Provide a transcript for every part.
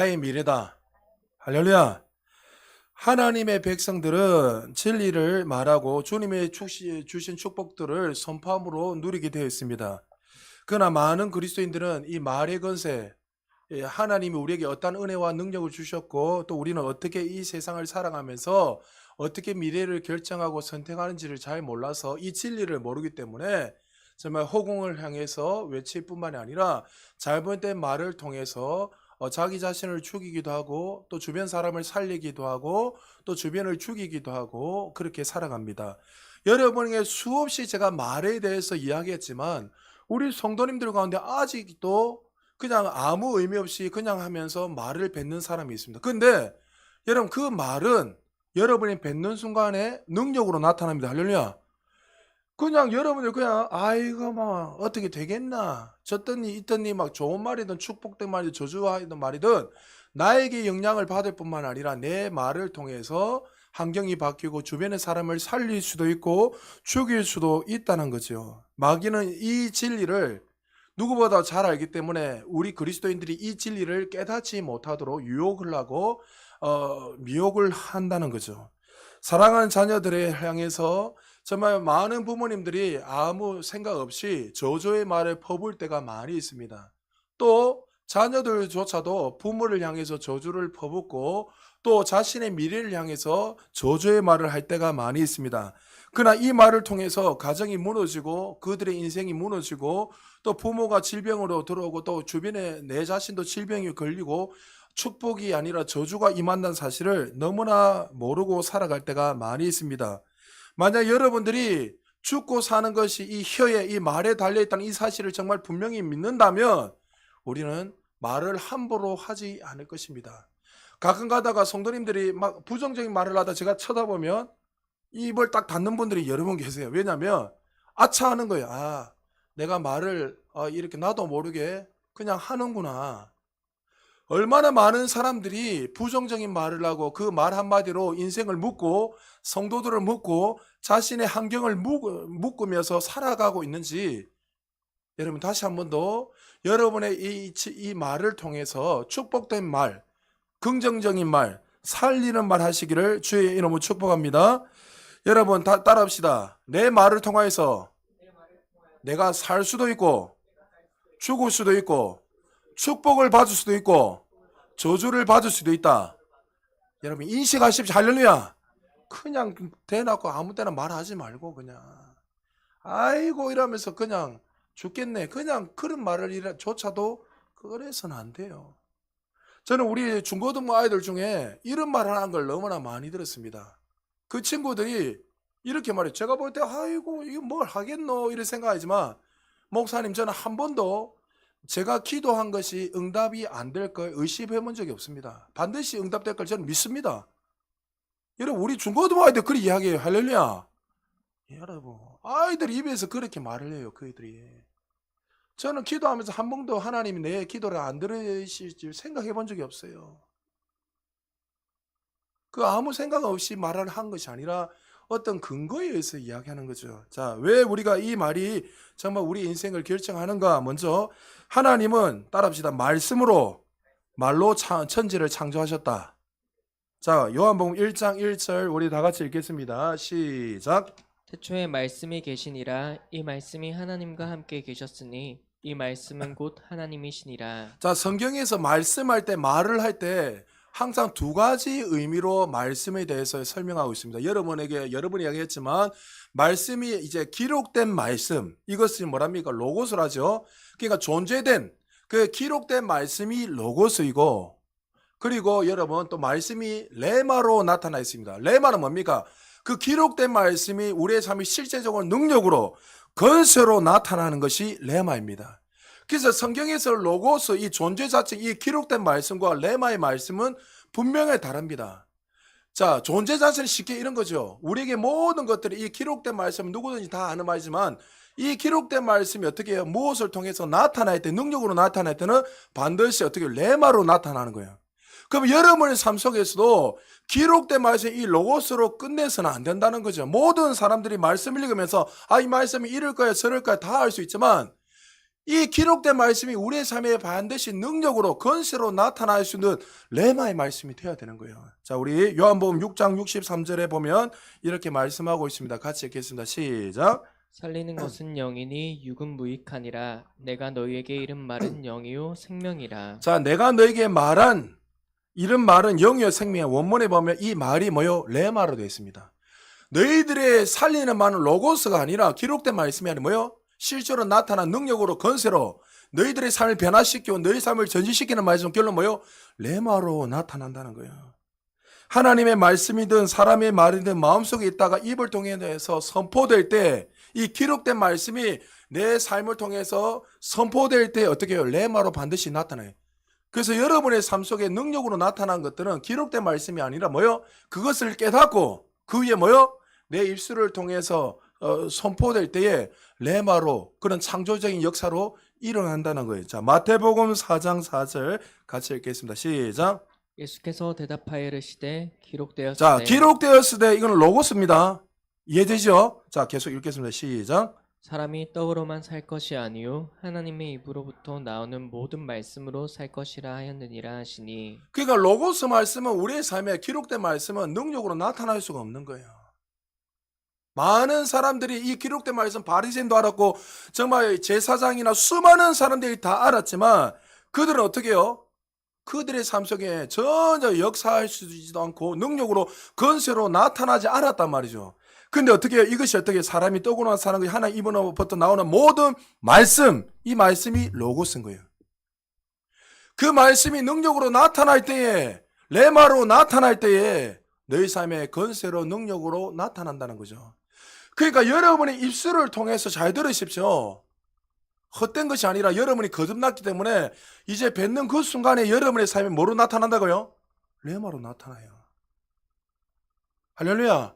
나의 미래다. 할렐루야. 하나님의 백성들은 진리를 말하고 주님의 주신 축복들을 선포함으로 누리게 되어 있습니다. 그러나 많은 그리스도인들은 이 말의 권세, 하나님이 우리에게 어떤 은혜와 능력을 주셨고 또 우리는 어떻게 이 세상을 살아가면서 어떻게 미래를 결정하고 선택하는지를 잘 몰라서 이 진리를 모르기 때문에 정말 허공을 향해서 외칠 뿐만이 아니라 잘못된 말을 통해서 자기 자신을 죽이기도 하고 또 주변 사람을 살리기도 하고 또 주변을 죽이기도 하고 그렇게 살아갑니다. 여러분에게 수없이 제가 말에 대해서 이야기했지만 우리 성도님들 가운데 아직도 그냥 아무 의미 없이 그냥 하면서 말을 뱉는 사람이 있습니다. 근데 여러분 그 말은 여러분이 뱉는 순간에 능력으로 나타납니다. 할렐루야. 그냥 여러분들 그냥 아이고 막 어떻게 되겠나 저더니 있더니 막 좋은 말이든 축복된 말이든 저주하던 말이든 나에게 영향을 받을 뿐만 아니라 내 말을 통해서 환경이 바뀌고 주변의 사람을 살릴 수도 있고 죽일 수도 있다는 거죠. 마귀는 이 진리를 누구보다 잘 알기 때문에 우리 그리스도인들이 이 진리를 깨닫지 못하도록 유혹을 하고 미혹을 한다는 거죠. 사랑하는 자녀들을 향해서 정말 많은 부모님들이 아무 생각 없이 저주의 말을 퍼부을 때가 많이 있습니다. 또 자녀들조차도 부모를 향해서 저주를 퍼붓고 또 자신의 미래를 향해서 저주의 말을 할 때가 많이 있습니다. 그러나 이 말을 통해서 가정이 무너지고 그들의 인생이 무너지고 또 부모가 질병으로 들어오고 또 주변에 내 자신도 질병이 걸리고 축복이 아니라 저주가 임한다는 사실을 너무나 모르고 살아갈 때가 많이 있습니다. 만약 여러분들이 죽고 사는 것이 이 혀에 이 말에 달려있다는 이 사실을 정말 분명히 믿는다면 우리는 말을 함부로 하지 않을 것입니다. 가끔 가다가 성도님들이 막 부정적인 말을 하다 제가 쳐다보면 입을 딱 닫는 분들이 여러 분 계세요. 왜냐하면 아차하는 거예요. 아, 내가 말을 이렇게 나도 모르게 그냥 하는구나. 얼마나 많은 사람들이 부정적인 말을 하고 그 말 한마디로 인생을 묻고 성도들을 묻고 자신의 환경을 묶으면서 살아가고 있는지 여러분 다시 한 번 더 여러분의 이 말을 통해서 축복된 말, 긍정적인 말, 살리는 말 하시기를 주의 이름으로 축복합니다. 여러분 따라합시다. 내 말을 통하여서 내가 살 수도 있고 죽을 수도 있고 축복을 받을 수도 있고 저주를 받을 수도 있다. 여러분 인식하십시오. 할렐루야. 그냥 대놓고 아무 때나 말하지 말고 그냥 아이고 이러면서 그냥 죽겠네. 그냥 그런 말을 조차도 그래서는 안 돼요. 저는 우리 중고등부 아이들 중에 이런 말을 하는 걸 너무나 많이 들었습니다. 그 친구들이 이렇게 말해요. 제가 볼 때 아이고 이거 뭘 하겠노 이런 생각하지만 목사님 저는 한 번도 제가 기도한 것이 응답이 안 될 걸 의심해 본 적이 없습니다. 반드시 응답될 걸 저는 믿습니다. 여러분 우리 중고등부 아이들 그렇게 이야기해요. 할렐루야. 여러분 아이들 입에서 그렇게 말을 해요. 그이들이. 저는 기도하면서 한 번도 하나님이 내 기도를 안 들으실지 생각해 본 적이 없어요. 그 아무 생각 없이 말을 한 것이 아니라 어떤 근거에 의해서 이야기하는 거죠. 자, 왜 우리가 이 말이 정말 우리 인생을 결정하는가? 먼저 하나님은 따라합시다. 말씀으로 말로 천지를 창조하셨다. 자, 요한복음 1장 1절 우리 다 같이 읽겠습니다. 시작. 태초에 말씀이 계시니라. 이 말씀이 하나님과 함께 계셨으니 이 말씀은 곧 하나님이시니라. 자, 성경에서 말씀할 때 말을 할 때 항상 두 가지 의미로 말씀에 대해서 설명하고 있습니다. 여러분이 이야기했지만 말씀이 이제 기록된 말씀, 이것이 뭐랍니까? 로고스라죠. 그러니까 존재된 그 기록된 말씀이 로고스이고 그리고 여러분 또 말씀이 레마로 나타나 있습니다. 레마는 뭡니까? 그 기록된 말씀이 우리의 삶이 실제적으로 능력으로 건설로 나타나는 것이 레마입니다. 그래서 성경에서 로고스 이 존재 자체 이 기록된 말씀과 레마의 말씀은 분명히 다릅니다. 자, 존재 자체는 쉽게 이런 거죠. 우리에게 모든 것들이 이 기록된 말씀은 누구든지 다 아는 말이지만 이 기록된 말씀이 어떻게 해요? 무엇을 통해서 나타날 때 능력으로 나타날 때는 반드시 어떻게 레마로 나타나는 거예요. 그럼 여러분의 삶 속에서도 기록된 말씀 이 로고스로 끝내서는 안 된다는 거죠. 모든 사람들이 말씀을 읽으면서 이 말씀이 이럴 거야 저럴 거야 다 알 수 있지만 이 기록된 말씀이 우리의 삶에 반드시 능력으로 건세로 나타날 수 있는 레마의 말씀이 되어야 되는 거예요. 자, 우리 요한복음 6장 63절에 보면 이렇게 말씀하고 있습니다. 같이 읽겠습니다. 시작. 살리는 것은 영이니 육은 무익하니라. 내가 너희에게 이른 말은 영이요 생명이라. 자, 내가 너에게 말한 이런 말은 영이요 생명이야. 원문에 보면 이 말이 뭐요? 레마로 되어 있습니다. 너희들의 살리는 말은 로고스가 아니라 기록된 말씀이 아니라 뭐요? 실제로 나타난 능력으로 건세로 너희들의 삶을 변화시키고 너희 삶을 전진시키는 말씀 결론 뭐요? 레마로 나타난다는 거예요. 하나님의 말씀이든 사람의 말이든 마음속에 있다가 입을 통해서 선포될 때 이 기록된 말씀이 내 삶을 통해서 선포될 때 어떻게 해요? 레마로 반드시 나타나요. 그래서 여러분의 삶 속에 능력으로 나타난 것들은 기록된 말씀이 아니라 뭐요? 그것을 깨닫고 그 위에 뭐요? 내 입술을 통해서 선포될 때에 레마로 그런 창조적인 역사로 일어난다는 거예요. 자, 마태복음 4장 4절 같이 읽겠습니다. 시작. 예수께서 대답하여 이르시되 기록되었으되. 자, 기록되었을 때 이거는 로고스입니다. 이해되죠? 자, 계속 읽겠습니다. 시작. 사람이 떡으로만 살 것이 아니요 하나님의 입으로부터 나오는 모든 말씀으로 살 것이라 하였느니라 하시니. 그러니까 로고스 말씀은 우리의 삶에 기록된 말씀은 능력으로 나타날 수가 없는 거예요. 많은 사람들이 이 기록된 말씀 바리새인도 알았고 정말 제사장이나 수많은 사람들이 다 알았지만 그들은 어떻게 해요? 그들의 삶 속에 전혀 역사할 수 있지도 않고 능력으로 건세로 나타나지 않았단 말이죠. 근데 어떻게 해요? 이것이 어떻게 사람이 떡으로 사는 것이 하나님 입으로부터 나오는 모든 말씀, 이 말씀이 로고스인 거예요. 그 말씀이 능력으로 나타날 때에 레마로 나타날 때에 너희 삶에 건세로 능력으로 나타난다는 거죠. 그러니까 여러분의 입술을 통해서 잘 들으십시오. 헛된 것이 아니라 여러분이 거듭났기 때문에 이제 뱉는 그 순간에 여러분의 삶이 뭐로 나타난다고요? 레마로 나타나요. 할렐루야.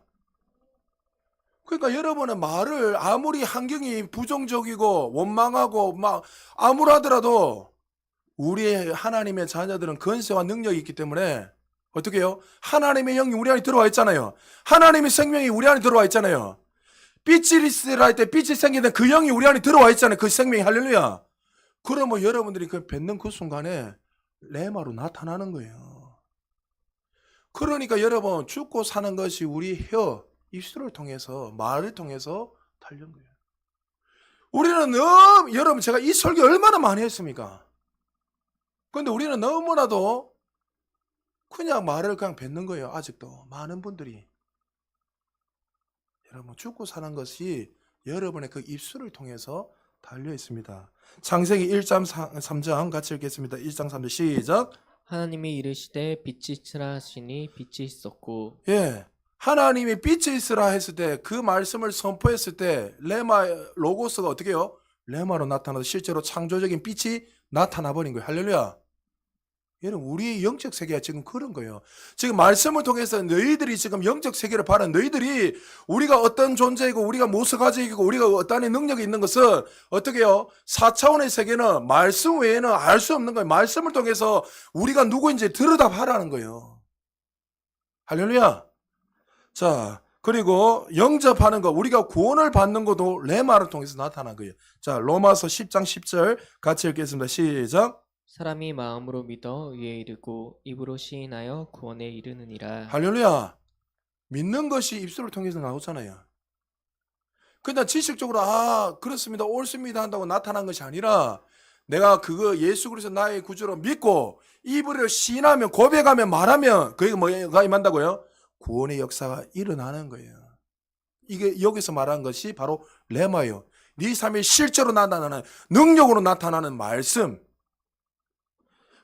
그러니까 여러분은 말을 아무리 환경이 부정적이고 원망하고 막 암울하더라도 우리의 하나님의 자녀들은 건세와 능력이 있기 때문에 어떻게 해요? 하나님의 영이 우리 안에 들어와 있잖아요. 하나님의 생명이 우리 안에 들어와 있잖아요. 빛이 있으라 할 때 빛이 생기는 그 영이 우리 안에 들어와 있잖아요. 그 생명이. 할렐루야. 그러면 여러분들이 그 뱉는 그 순간에 레마로 나타나는 거예요. 그러니까 여러분 죽고 사는 것이 우리 혀, 입술을 통해서 말을 통해서 달린 거예요. 우리는 너무 여러분 제가 이 설교 얼마나 많이 했습니까? 그런데 우리는 너무나도 그냥 말을 그냥 뱉는 거예요. 아직도 많은 분들이. 여러분 죽고 사는 것이 여러분의 그 입술을 통해서 달려 있습니다. 창세기 1장 3장 같이 읽겠습니다. 1장 3절 시작. 하나님이 이르시되 빛이 있으라 하시니 빛이 있었고. 예, 하나님이 빛이 있으라 했을 때 그 말씀을 선포했을 때 레마 로고스가 어떻게 해요? 레마로 나타나서 실제로 창조적인 빛이 나타나 버린 거예요. 할렐루야. 여러분 우리의 영적 세계가 지금 그런 거예요. 지금 말씀을 통해서 너희들이 지금 영적 세계를 바라는 너희들이 우리가 어떤 존재이고 우리가 무엇을 가지고 우리가 어떤 능력이 있는 것은 어떻게 해요? 4차원의 세계는 말씀 외에는 알 수 없는 거예요. 말씀을 통해서 우리가 누구인지 들여다보라는 거예요. 할렐루야. 자, 그리고 영접하는 거, 우리가 구원을 받는 것도 레마를 통해서 나타난 거예요. 자, 로마서 10장 10절 같이 읽겠습니다. 시작. 사람이 마음으로 믿어 의에 이르고 입으로 시인하여 구원에 이르느니라. 할렐루야. 믿는 것이 입술을 통해서 나오잖아요. 그냥 지식적으로 그렇습니다, 옳습니다 한다고 나타난 것이 아니라 내가 그거 예수 그리스도 나의 구주로 믿고 입으로 시인하면 고백하면 말하면 그게 뭐가 임한다고요? 구원의 역사가 일어나는 거예요. 이게 여기서 말하는 것이 바로 레마예요. 네 삶이 실제로 나타나는 능력으로 나타나는 말씀.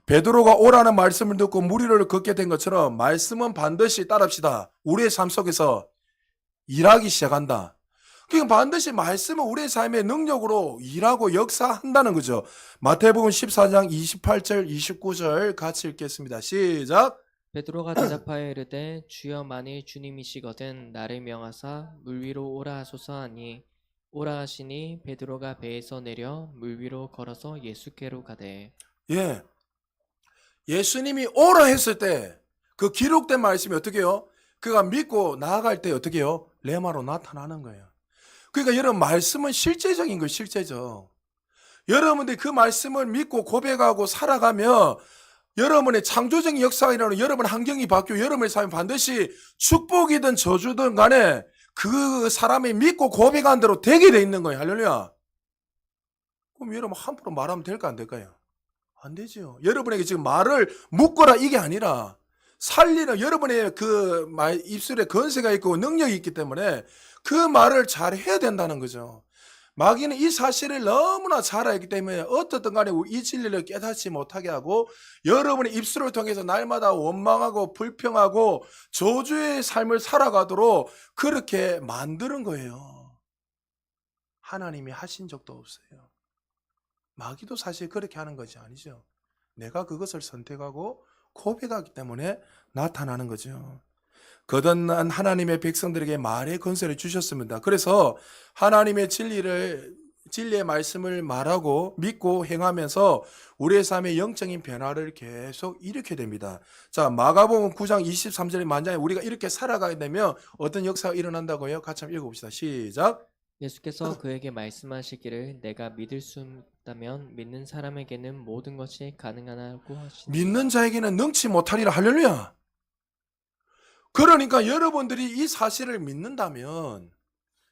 베드로가 오라는 말씀을 듣고 무리를 걷게 된 것처럼 말씀은 반드시 따릅시다. 우리의 삶 속에서 일하기 시작한다. 그러니까 반드시 말씀은 우리의 삶의 능력으로 일하고 역사한다는 거죠. 마태복음 14장 28절 29절 같이 읽겠습니다. 시작. 베드로가 대답하여 이르되 주여 만일 주님이시거든 나를 명하사 물 위로 오라 하소서 하니 오라 하시니 베드로가 배에서 내려 물 위로 걸어서 예수께로 가되. 예. 예수님이 오라 했을 때 그 기록된 말씀이 어떻게 해요? 그가 믿고 나아갈 때 어떻게 해요? 레마로 나타나는 거예요. 그러니까 여러분 말씀은 실제적인 거예요. 실제적. 여러분들이 그 말씀을 믿고 고백하고 살아가면 여러분의 창조적인 역사가 일어나는 여러분 환경이 바뀌고 여러분의 삶이 반드시 축복이든 저주든 간에 그 사람이 믿고 고백한 대로 되게 돼 있는 거예요. 할렐루야. 그럼 여러분 함부로 말하면 될까 안 될까요? 안 되죠. 여러분에게 지금 말을 묶어라 이게 아니라 살리는 여러분의 그 말 입술에 건세가 있고 능력이 있기 때문에 그 말을 잘 해야 된다는 거죠. 마귀는 이 사실을 너무나 잘 알기 때문에 어떻든 간에 이 진리를 깨닫지 못하게 하고 여러분의 입술을 통해서 날마다 원망하고 불평하고 저주의 삶을 살아가도록 그렇게 만드는 거예요. 하나님이 하신 적도 없어요. 마귀도 사실 그렇게 하는 것이 아니죠. 내가 그것을 선택하고 고백하기 때문에 나타나는 거죠. 거듭난 하나님의 백성들에게 말의 권세를 주셨습니다. 그래서 하나님의 진리의 말씀을 말하고 믿고 행하면서 우리의 삶의 영적인 변화를 계속 일으켜야 됩니다. 자, 마가복음 9장 23절에 만약에 우리가 이렇게 살아가게 되면 어떤 역사가 일어난다고요? 같이 한번 읽어봅시다. 시작. 예수께서 그에게 말씀하시기를 내가 믿을 수 있다면 믿는 사람에게는 모든 것이 가능하다고 하시니 믿는 자에게는 능치 못하리라. 할렐루야. 그러니까 여러분들이 이 사실을 믿는다면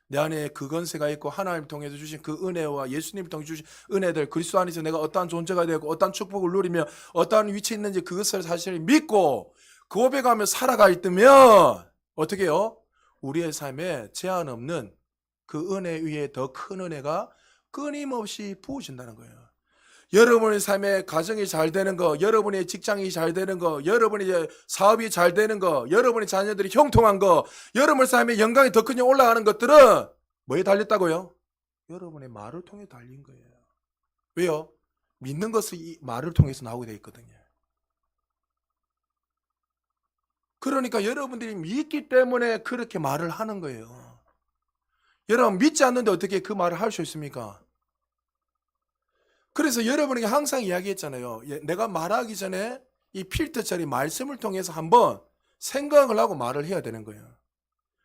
내 안에 그 권세가 있고 하나님 통해서 주신 그 은혜와 예수님 통해 주신 은혜들 그리스도 안에서 내가 어떠한 존재가 되고 어떠한 축복을 누리며 어떠한 위치에 있는지 그것을 사실 믿고 고백하며 살아가 있다면 어떻게 해요? 우리의 삶에 제한 없는 그 은혜 위에 더 큰 은혜가 끊임없이 부어진다는 거예요. 여러분의 삶에 가정이 잘 되는 거, 여러분의 직장이 잘 되는 거, 여러분의 사업이 잘 되는 거, 여러분의 자녀들이 형통한 거, 여러분의 삶에 영광이 더 크게 올라가는 것들은 뭐에 달렸다고요? 여러분의 말을 통해 달린 거예요. 왜요? 믿는 것은 이 말을 통해서 나오게 되어 있거든요. 그러니까 여러분들이 믿기 때문에 그렇게 말을 하는 거예요. 여러분 믿지 않는데 어떻게 그 말을 할 수 있습니까? 그래서 여러분에게 항상 이야기했잖아요. 내가 말하기 전에 이 필터처리 말씀을 통해서 한번 생각을 하고 말을 해야 되는 거예요.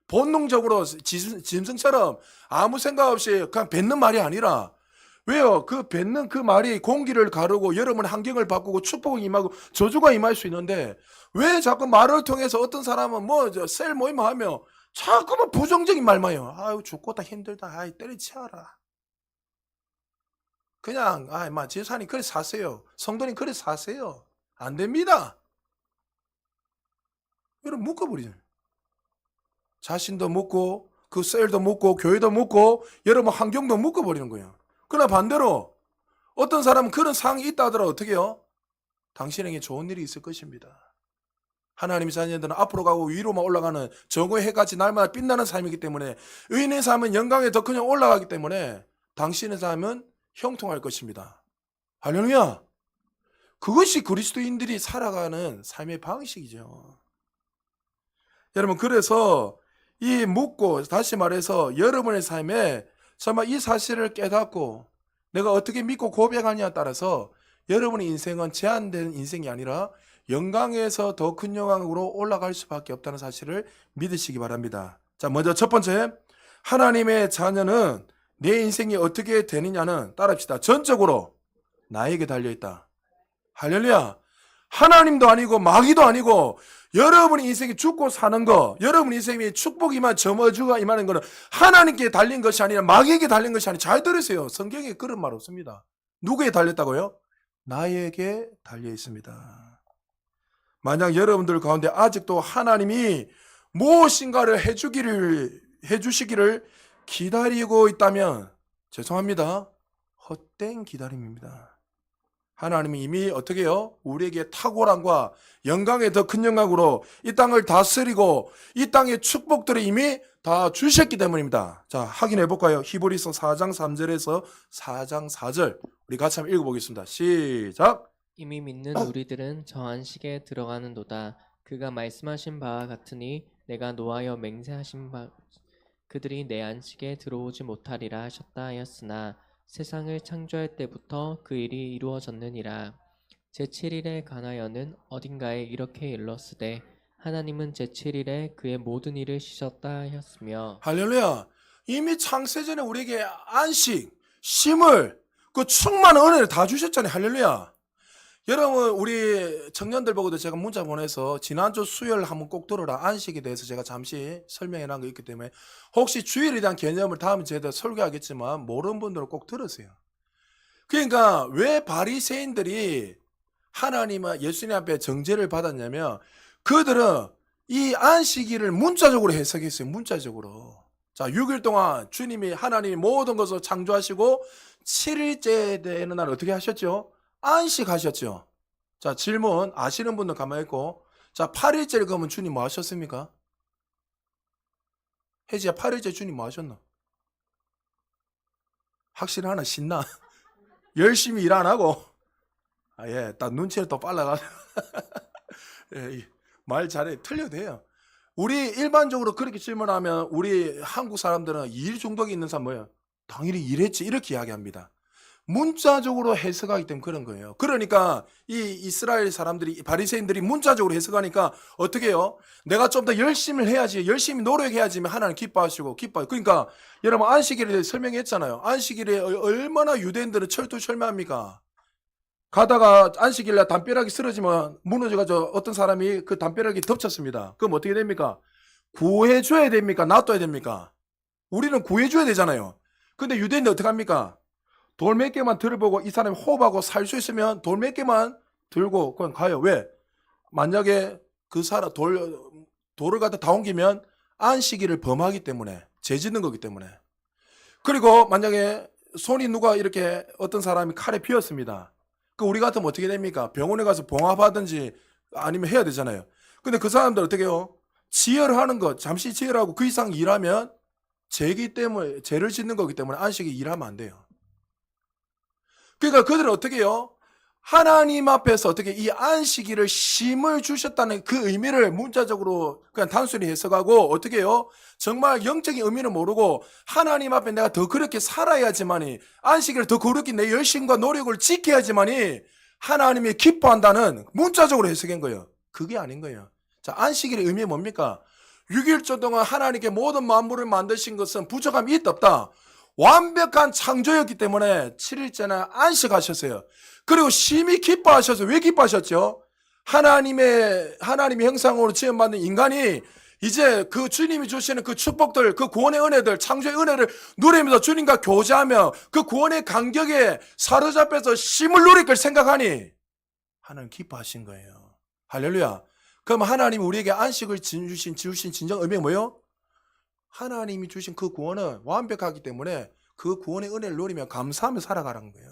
본능적으로 짐승처럼 아무 생각 없이 그냥 뱉는 말이 아니라 왜요? 그 뱉는 그 말이 공기를 가르고 여러분의 환경을 바꾸고 축복이 임하고 저주가 임할 수 있는데 왜 자꾸 말을 통해서 어떤 사람은 셀 모임을 하며 자꾸만 부정적인 말만 해요. 아유 죽겠다 힘들다. 아이 때려치워라. 그냥 지사님 그래 사세요. 성도님 그래 사세요. 안 됩니다. 여러분 묶어버리잖아요. 자신도 묶고 그 셀도 묶고 교회도 묶고 여러분 환경도 묶어버리는 거예요. 그러나 반대로 어떤 사람은 그런 상황이 있다 하더라도 어떻게 해요? 당신에게 좋은 일이 있을 것입니다. 하나님의 자녀들은 앞으로 가고 위로만 올라가는 정오의 해같이 날마다 빛나는 삶이기 때문에 의인의 삶은 영광에 더 그냥 올라가기 때문에 당신의 삶은 형통할 것입니다. 할렐루야. 그것이 그리스도인들이 살아가는 삶의 방식이죠. 여러분 그래서 이 묻고 다시 말해서 여러분의 삶에 정말 이 사실을 깨닫고 내가 어떻게 믿고 고백하냐에 따라서 여러분의 인생은 제한된 인생이 아니라 영광에서 더 큰 영광으로 올라갈 수밖에 없다는 사실을 믿으시기 바랍니다. 자, 먼저 첫 번째, 하나님의 자녀는 내 인생이 어떻게 되느냐는 따라합시다. 전적으로 나에게 달려있다. 할렐루야. 하나님도 아니고 마귀도 아니고 여러분의 인생이 죽고 사는 거, 여러분의 인생이 축복이 임한 저주가 임하는 거는 하나님께 달린 것이 아니라 마귀에게 달린 것이 아니라 잘 들으세요. 성경에 그런 말 없습니다. 누구에 달렸다고요? 나에게 달려 있습니다. 만약 여러분들 가운데 아직도 하나님이 무엇인가를 해주시기를 기다리고 있다면 죄송합니다. 헛된 기다림입니다. 하나님이 이미 어떻게 해요? 우리에게 탁월함과 영광의 더 큰 영광으로 이 땅을 다스리고 이 땅의 축복들을 이미 다 주셨기 때문입니다. 자, 확인해 볼까요? 히브리서 4장 3절에서 4장 4절 우리 같이 한번 읽어보겠습니다. 시작. 이미 믿는 우리들은 저 안식에 들어가는도다. 그가 말씀하신 바와 같으니 내가 노하여 맹세하신 바 그들이 내 안식에 들어오지 못하리라 하셨다 하였으나 세상을 창조할 때부터 그 일이 이루어졌느니라. 제7일에 관하여는 어딘가에 이렇게 일렀으되 하나님은 제7일에 그의 모든 일을 쉬셨다 하였으며 할렐루야. 이미 창세전에 우리에게 안식, 쉼을 그 충만한 은혜를 다 주셨잖아요. 할렐루야. 여러분, 우리 청년들 보고도 제가 문자 보내서 지난주 수요일 한번 꼭 들어라. 안식에 대해서 제가 잠시 설명해 놓은 거 있기 때문에 혹시 주일에 대한 개념을 다음에 제가 설교하겠지만 모르는 분들은 꼭 들으세요. 그러니까 왜 바리새인들이 하나님과 예수님 앞에 정죄를 받았냐면 그들은 이 안식일을 문자적으로 해석했어요. 문자적으로. 자, 6일 동안 주님이 하나님이 모든 것을 창조하시고 7일째 되는 날 어떻게 하셨죠? 안식하셨죠. 자, 질문 아시는 분들 가만히 있고, 자, 8일째를 그러면 주님 뭐 하셨습니까? 혜지야, 8일째 주님 뭐 하셨나? 확실하나? 신나? 열심히 일 안 하고? 아, 예, 딱 눈치를 또 빨라가지고. 예, 말 잘해. 틀려도 돼요. 우리 일반적으로 그렇게 질문하면 우리 한국 사람들은 일 중독이 있는 사람 뭐예요? 당연히 일했지. 이렇게 이야기합니다. 문자적으로 해석하기 때문에 그런 거예요. 그러니까 이 이스라엘 사람들이 바리새인들이 문자적으로 해석하니까 어떻게 해요? 내가 좀 더 열심히 해야지, 열심히 노력해야지 하나님 기뻐하시고 기뻐요. 그러니까 여러분 안식일에 대해 설명했잖아요. 안식일에 얼마나 유대인들은 철두철미합니까? 가다가 안식일날 담벼락이 쓰러지면 무너져가지고 어떤 사람이 그 담벼락이 덮쳤습니다. 그럼 어떻게 됩니까? 구해줘야 됩니까? 놔둬야 됩니까? 우리는 구해줘야 되잖아요. 근데 유대인들 어떻게 합니까? 돌 몇 개만 들어보고 이 사람이 호흡하고 살 수 있으면 돌 몇 개만 들고 그냥 가요. 왜? 만약에 그 사람 돌을 갖다 다 옮기면 안식일을 범하기 때문에 죄 짓는 거기 때문에. 그리고 만약에 손이 누가 이렇게 어떤 사람이 칼에 피었습니다. 그 우리 같으면 어떻게 됩니까? 병원에 가서 봉합하든지 아니면 해야 되잖아요. 근데 그 사람들 어떻게 해요? 지혈하는 것, 잠시 지혈하고 그 이상 일하면 죄기 때문에 죄를 짓는 거기 때문에 안식일 일하면 안 돼요. 그러니까 그들은 어떻게 해요? 하나님 앞에서 어떻게 이 안식일을 쉼을 주셨다는 그 의미를 문자적으로 그냥 단순히 해석하고 어떻게 해요? 정말 영적인 의미는 모르고 하나님 앞에 내가 더 그렇게 살아야지만이 안식일을 더 그렇게 내 열심과 노력을 지켜야지만이 하나님이 기뻐한다는 문자적으로 해석한 거예요. 그게 아닌 거예요. 자, 안식일의 의미 뭡니까? 6일조 동안 하나님께 모든 만물을 만드신 것은 부족함이 있다 없다. 완벽한 창조였기 때문에 7일째는 안식하셨어요. 그리고 심히 기뻐하셔서 왜 기뻐하셨죠? 하나님의 형상으로 지음받는 인간이 이제 그 주님이 주시는 그 축복들, 그 구원의 은혜들, 창조의 은혜를 누리면서 주님과 교제하며 그 구원의 간격에 사로잡혀서 심을 누릴 걸 생각하니 하나님 기뻐하신 거예요. 할렐루야. 그럼 하나님이 우리에게 안식을 주신 진정 의미가 뭐예요? 하나님이 주신 그 구원은 완벽하기 때문에 그 구원의 은혜를 누리며 감사하며 살아가라는 거예요.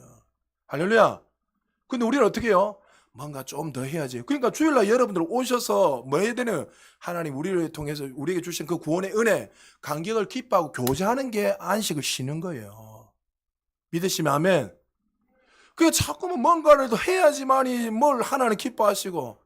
할렐루야. 근데 우리는 어떻게 해요? 뭔가 좀 더 해야지. 그러니까 주일날 여러분들 오셔서 뭐 해야 되는? 하나님 우리를 통해서 우리에게 주신 그 구원의 은혜, 간격을 기뻐하고 교제하는 게 안식을 쉬는 거예요. 믿으시면 아멘. 그게 자꾸만 뭔가를 더 해야지만이 뭘 하나님 기뻐하시고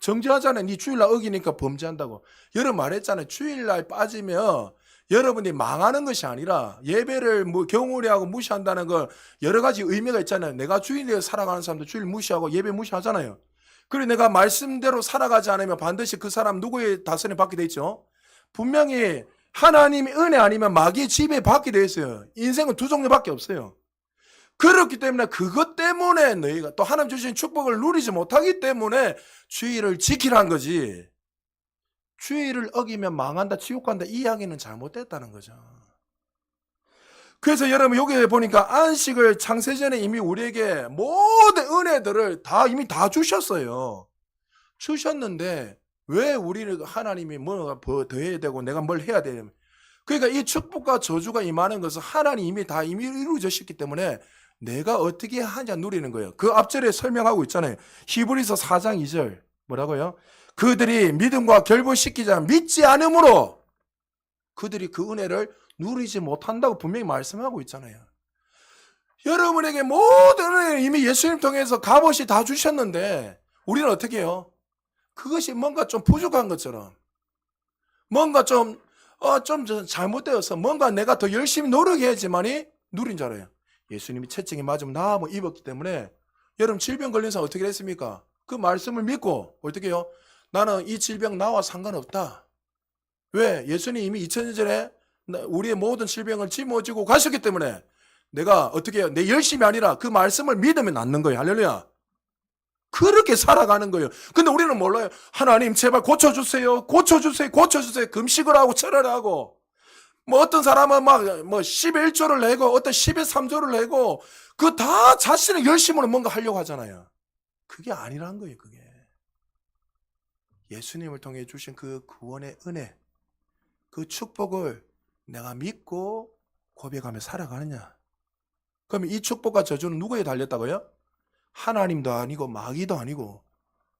정죄하잖아요. 네 주일날 어기니까 범죄한다고. 여러분 말했잖아요. 주일날 빠지면 여러분이 망하는 것이 아니라 예배를 경홀히하고 무시한다는 걸 여러 가지 의미가 있잖아요. 내가 주일에 살아가는 사람도 주일 무시하고 예배 무시하잖아요. 그리고 내가 말씀대로 살아가지 않으면 반드시 그 사람 누구의 다스림 받게 돼 있죠? 분명히 하나님의 은혜 아니면 마귀의 지배 받게 돼 있어요. 인생은 두 종류밖에 없어요. 그렇기 때문에 그것 때문에 너희가 또 하나님 주신 축복을 누리지 못하기 때문에 주의를 지키라는 거지. 주의를 어기면 망한다, 지옥 간다 이 이야기는 잘못됐다는 거죠. 그래서 여러분 여기 보니까 안식을 창세전에 이미 우리에게 모든 은혜들을 이미 다 주셨어요. 주셨는데 왜 우리를 하나님이 뭐가 더 해야 되고 내가 뭘 해야 돼? 그러니까 이 축복과 저주가 임하는 것은 하나님이 이미 이루어졌기 때문에 내가 어떻게 하냐 누리는 거예요. 그 앞절에 설명하고 있잖아요. 히브리서 4장 2절 뭐라고요? 그들이 믿음과 결부시키지 않은 믿지 않음으로 그들이 그 은혜를 누리지 못한다고 분명히 말씀하고 있잖아요. 여러분에게 모든 은혜를 이미 예수님 통해서 값없이 다 주셨는데 우리는 어떻게 해요? 그것이 뭔가 좀 부족한 것처럼 뭔가 좀 잘못되어서 뭔가 내가 더 열심히 노력해야지만이 누린 줄 알아요. 예수님이 채찍에 맞으면 나무 입었기 때문에 여러분 질병 걸린 사람 어떻게 했습니까? 그 말씀을 믿고 어떻게 해요? 나는 이 질병 나와 상관없다. 왜? 예수님이 이미 2000년 전에 우리의 모든 질병을 짊어지고 가셨기 때문에 내가 어떻게 해요? 내 열심이 아니라 그 말씀을 믿으면 낫는 거예요. 할렐루야. 그렇게 살아가는 거예요. 근데 우리는 몰라요. 하나님 제발 고쳐주세요. 고쳐주세요. 고쳐주세요. 금식을 하고 절을 하고 뭐 어떤 사람은 막 뭐 10의 1조를 내고 어떤 10의 3조를 내고 그 다 자신의 열심으로 뭔가 하려고 하잖아요. 그게 아니란 거예요. 그게 예수님을 통해 주신 그 구원의 은혜, 그 축복을 내가 믿고 고백하며 살아가느냐. 그러면 이 축복과 저주는 누구에 달렸다고요? 하나님도 아니고 마귀도 아니고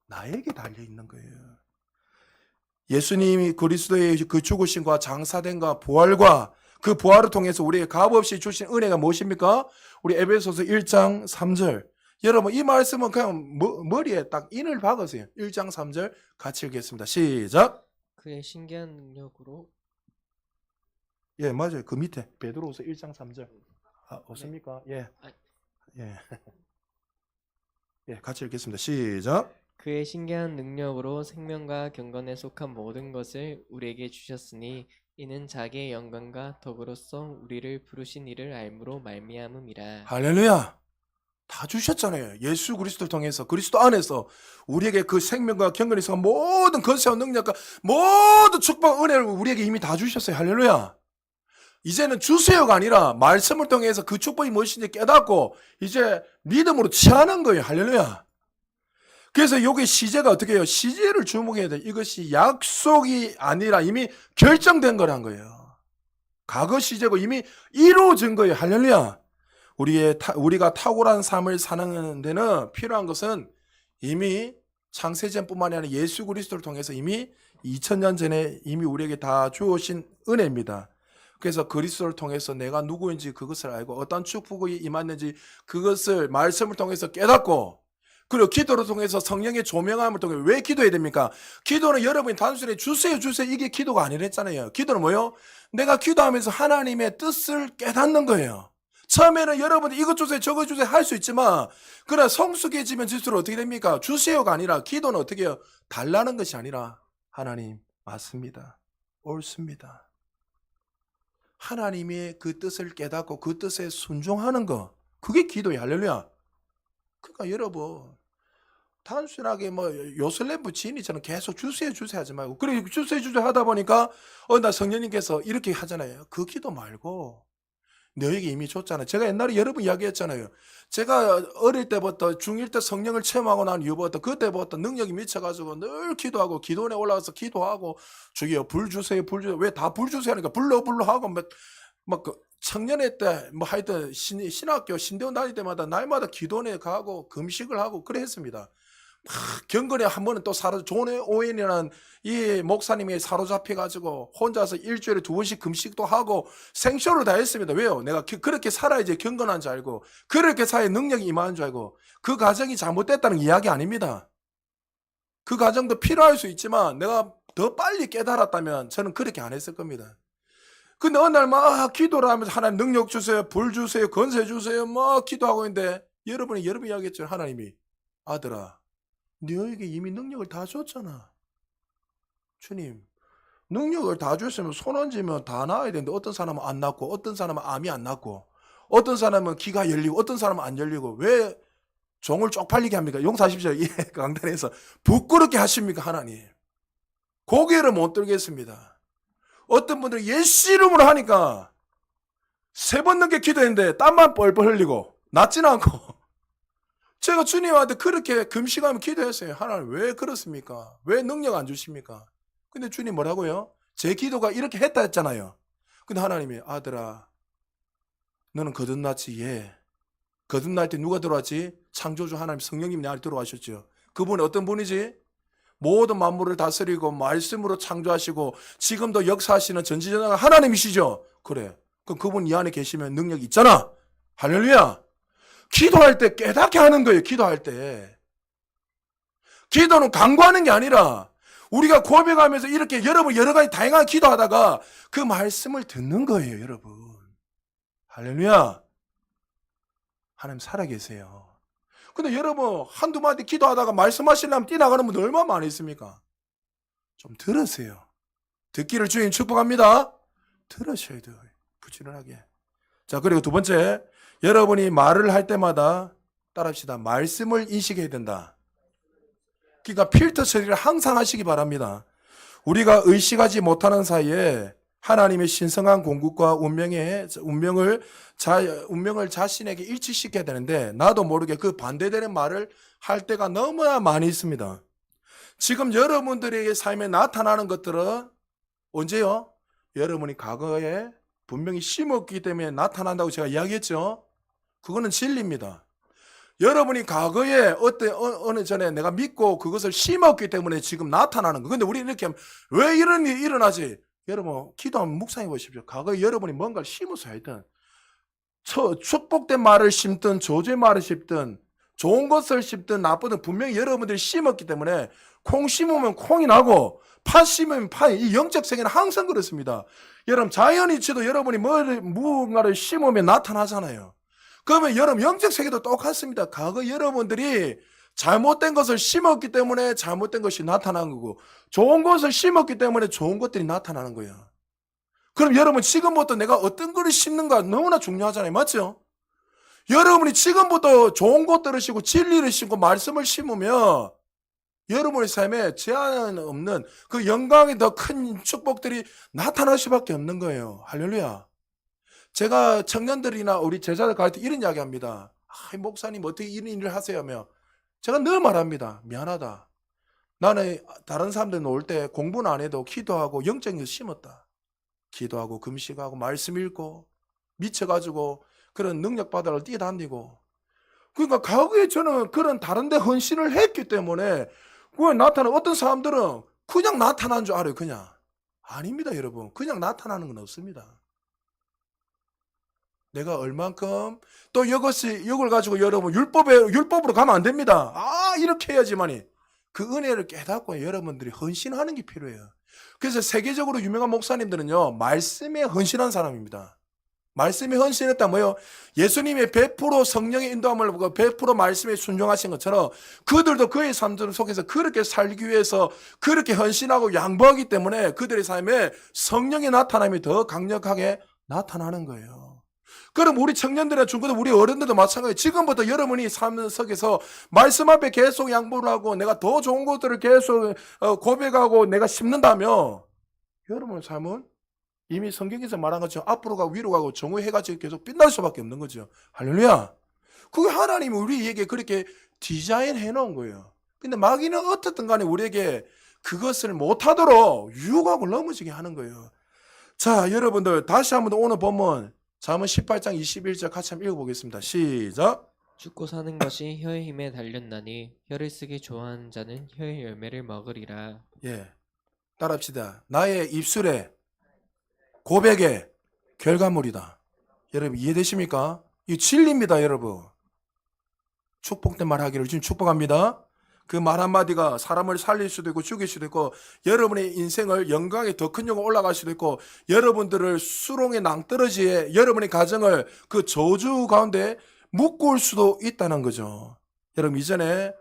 나에게 달려 있는 거예요. 예수님이 그리스도의 그 죽으심과 장사됨과 부활과 그 부활을 통해서 우리에게 값없이 주신 은혜가 무엇입니까? 우리 에베소서 1장 3절. 여러분 이 말씀은 그냥 머리에 딱 인을 박으세요. 1장 3절 같이 읽겠습니다. 시작. 그의 신기한 능력으로 예, 맞아요. 그 밑에 베드로후서 1장 3절. 아, 없습니까? 예. 예. 예, 같이 읽겠습니다. 시작. 그의 신기한 능력으로 생명과 경건에 속한 모든 것을 우리에게 주셨으니 이는 자기의 영광과 덕으로서 우리를 부르신 이를 알므로 말미암음이라. 할렐루야. 다 주셨잖아요. 예수 그리스도를 통해서 그리스도 안에서 우리에게 그 생명과 경건에 속한 모든 권세와 능력과 모든 축복 은혜를 우리에게 이미 다 주셨어요. 할렐루야. 이제는 주세요가 아니라 말씀을 통해서 그 축복이 무엇인지 깨닫고 이제 믿음으로 취하는 거예요. 할렐루야. 그래서 여기 시제가 어떻게 해요? 시제를 주목해야 돼요. 이것이 약속이 아니라 이미 결정된 거란 거예요. 과거 시제고 이미 이루어진 거예요. 할렐루야. 우리가 탁월한 삶을 사는 데는 필요한 것은 이미 창세전뿐만이 아니라 예수 그리스도를 통해서 이미 2000년 전에 이미 우리에게 다 주어진 은혜입니다. 그래서 그리스도를 통해서 내가 누구인지 그것을 알고 어떤 축복이 임했는지 그것을 말씀을 통해서 깨닫고 그리고 기도를 통해서 성령의 조명함을 통해 왜 기도해야 됩니까? 기도는 여러분이 단순히 주세요 주세요 이게 기도가 아니랬잖아요. 기도는 뭐예요? 내가 기도하면서 하나님의 뜻을 깨닫는 거예요. 처음에는 여러분들 이것 주세요 저것 주세요 할 수 있지만 그러나 성숙해지면 질수록 어떻게 됩니까? 주세요가 아니라 기도는 어떻게 해요? 달라는 것이 아니라 하나님 맞습니다. 옳습니다. 하나님의 그 뜻을 깨닫고 그 뜻에 순종하는 거 그게 기도예요. 할렐루야. 그러니까 여러분 단순하게 뭐 요술램프 지인이처럼 계속 주세요 주세요 하지 말고 그래 주세요 주세요 하다 보니까 나 성령님께서 이렇게 하잖아요. 그 기도 말고 너에게 이미 줬잖아요. 제가 옛날에 여러분 이야기했잖아요. 제가 어릴 때부터 중1 때 성령을 체험하고 난 이후부터 그때부터 능력이 미쳐가지고 늘 기도하고 기도원에 올라가서 기도하고 주여 불 주세요 불 주세요 왜 다 불 주세요 하니까 불러 하고 막 청년회 때 뭐 하여튼 신학교 신대원 다닐 때마다 날마다 기도원에 가고 금식을 하고 그래 했습니다. 막 경건에 한 번은 또 존 오웬이라는 이 목사님이 사로잡혀가지고 혼자서 일주일에 2번씩 금식도 하고 생쇼를 다 했습니다. 왜요? 내가 그렇게 살아야지 경건한 줄 알고 그렇게 사회에 능력이 임하는 줄 알고 그 과정이 잘못됐다는 이야기 아닙니다. 그 과정도 필요할 수 있지만 내가 더 빨리 깨달았다면 저는 그렇게 안 했을 겁니다. 근데 어느 날 막 기도를 하면서 하나님 능력 주세요 불 주세요 권세 주세요 막 기도하고 있는데 여러분이 이야기했죠. 하나님이 아들아 너에게 이미 능력을 다 줬잖아. 주님 능력을 다 줬으면 손 얹으면 다 나아야 되는데 어떤 사람은 안 낫고 어떤 사람은 암이 안 낫고 어떤 사람은 귀가 열리고 어떤 사람은 안 열리고 왜 종을 쪽팔리게 합니까? 용서하십시오. 예, 강단에서 부끄럽게 하십니까? 하나님 고개를 못 들겠습니다. 어떤 분들은 예수 이름으로 하니까 3번 넘게 기도했는데 땀만 뻘뻘 흘리고 낫지는 않고 제가 주님한테 그렇게 금식하면 기도했어요. 하나님 왜 그렇습니까? 왜 능력 안 주십니까? 근데 주님 뭐라고요? 제 기도가 이렇게 했다 했잖아요. 근데 하나님이 아들아 너는 거듭났지. 예. 거듭날 때 누가 들어왔지? 창조주 하나님 성령님이 내 안에 들어와셨죠. 그분이 어떤 분이지? 모든 만물을 다스리고 말씀으로 창조하시고 지금도 역사하시는 전지전능한 하나님이시죠. 그래. 그럼 그분 이 안에 계시면 능력이 있잖아. 할렐루야. 기도할 때 깨닫게 하는 거예요. 기도할 때. 기도는 강구하는 게 아니라 우리가 고백하면서 이렇게 여러분 여러 가지 다양하게 기도하다가 그 말씀을 듣는 거예요. 여러분. 할렐루야. 하나님 살아계세요. 근데 여러분 한두 마디 기도하다가 말씀하시려면 뛰어나가는 분들 얼마나 많이 있습니까? 좀 들으세요. 듣기를 주님 축복합니다. 들으셔야 돼요. 부지런하게. 자, 그리고 두 번째 여러분이 말을 할 때마다 따라합시다. 말씀을 인식해야 된다. 그러니까 필터 처리를 항상 하시기 바랍니다. 우리가 의식하지 못하는 사이에 하나님의 신성한 공급과 운명을 자신에게 일치시켜야 되는데 나도 모르게 그 반대되는 말을 할 때가 너무나 많이 있습니다. 지금 여러분들에게 삶에 나타나는 것들은 언제요? 여러분이 과거에 분명히 심었기 때문에 나타난다고 제가 이야기했죠. 그거는 진리입니다. 여러분이 과거에 어느 전에 내가 믿고 그것을 심었기 때문에 지금 나타나는 거. 근데 우리 이렇게 하면 왜 이런 일이 일어나지? 여러분 기도하면 묵상해 보십시오. 과거에 여러분이 뭔가를 심어서 하여튼 축복된 말을 심든 저주의 말을 심든 좋은 것을 심든 나쁘든 분명히 여러분들이 심었기 때문에 콩 심으면 콩이 나고 팥 심으면 팥이 이 영적 세계는 항상 그렇습니다. 여러분 자연이치도 여러분이 무언가를 심으면 나타나잖아요. 그러면 여러분 영적 세계도 똑같습니다. 과거 여러분들이 잘못된 것을 심었기 때문에 잘못된 것이 나타난 거고 좋은 것을 심었기 때문에 좋은 것들이 나타나는 거예요. 그럼 여러분 지금부터 내가 어떤 것을 심는가 너무나 중요하잖아요. 맞죠? 여러분이 지금부터 좋은 것 들으시고 진리를 심고 말씀을 심으면 여러분의 삶에 제한 없는 그 영광이 더 큰 축복들이 나타날 수밖에 없는 거예요. 할렐루야. 제가 청년들이나 우리 제자들 가르칠 때 이런 이야기 합니다. 목사님 어떻게 이런 일을 하세요? 하며 제가 늘 말합니다. 미안하다. 나는 다른 사람들 놀 때 공부는 안 해도 기도하고 영적인 걸 심었다. 기도하고 금식하고 말씀 읽고 미쳐가지고 그런 능력 바다를 뛰어다니고 그러니까 과거에 저는 그런 다른 데 헌신을 했기 때문에 그걸 나타나는 어떤 사람들은 그냥 나타난 줄 알아요. 그냥. 아닙니다 여러분. 그냥 나타나는 건 없습니다. 내가 얼만큼 또 이걸 가지고 여러분 율법으로 가면 안 됩니다. 이렇게 해야지만이 그 은혜를 깨닫고 여러분들이 헌신하는 게 필요해요. 그래서 세계적으로 유명한 목사님들은요 말씀에 헌신한 사람입니다. 말씀에 헌신했다 뭐요? 예수님의 100% 성령의 인도함을 보고 100% 말씀에 순종하신 것처럼 그들도 그의 삶 속에서 그렇게 살기 위해서 그렇게 헌신하고 양보하기 때문에 그들의 삶에 성령의 나타남이 더 강력하게 나타나는 거예요. 그럼 우리 청년들이나 중고등 우리 어른들도 마찬가지예요. 지금부터 여러분이 삶 속에서 말씀 앞에 계속 양보를 하고 내가 더 좋은 것들을 계속 고백하고 내가 심는다면 여러분의 삶은 이미 성경에서 말한 것처럼 앞으로 가고 위로 가고 정오해가지고 계속 빛날 수밖에 없는 거죠. 할렐루야. 그게 하나님이 우리에게 그렇게 디자인해 놓은 거예요. 근데 마귀는 어떻든 간에 우리에게 그것을 못하도록 유혹하고 넘어지게 하는 거예요. 자, 여러분들 다시 한번 오늘 본문 잠언 18장 21절 같이 한번 읽어보겠습니다. 시작. 죽고 사는 것이 혀의 힘에 달렸나니 혀를 쓰기 좋아하는 자는 혀의 열매를 먹으리라. 예, 따라합시다. 나의 입술에 고백의 결과물이다. 여러분 이해되십니까? 이 진리입니다 여러분. 축복된 말 하기를 지금 축복합니다. 그 말 한마디가 사람을 살릴 수도 있고 죽일 수도 있고 여러분의 인생을 영광에 더 큰 영광 올라갈 수도 있고 여러분들을 수렁의 낭떠러지에 여러분의 가정을 그 저주 가운데 묶을 수도 있다는 거죠. 여러분 이전에